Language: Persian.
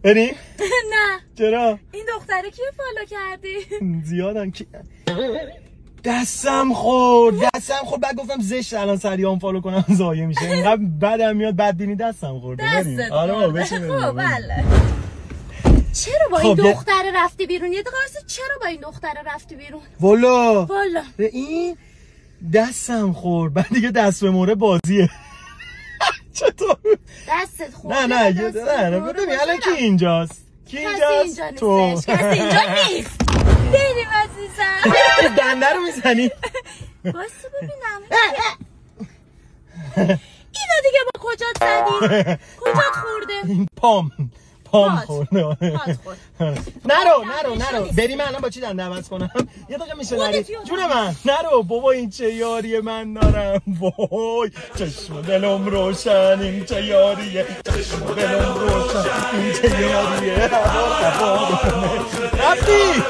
بریم؟ نه. چرا؟ این دختره کیو فالو کردی؟ زیادن کی؟ دستم خورد بعد گفتم زشت الان سریعا فالو کنم ضایع میشه. اینقدر بدم میاد بدبینی دستم خورد. بریم. آره بابا بشین. خب بله. چرا با این دختره رفتی بیرون؟ یه دقیقه چرا با این دختره رفتی بیرون؟ والا به این دستم خورد بعد دیگه دست به موره بازیه. چطور؟ دستت خورد؟ نه ببین الان کی اینجاست؟ کی اینجاست؟ تو. کسی اینجا نیست. بریم عزیزم. دنده رو میزنی؟ باسه ببینم. اینو دیگه با کجات زدی؟ کجات خورده؟ پام خورده. نرو بریم الان با چی دنده عوض کنم؟ یه دقیقه میشه نری جون من. نرو بابا این چه یاری من دارم. وای چشم دلم روشن این چه یاریه. چشم دلم روشن این چه یاریه. رفتی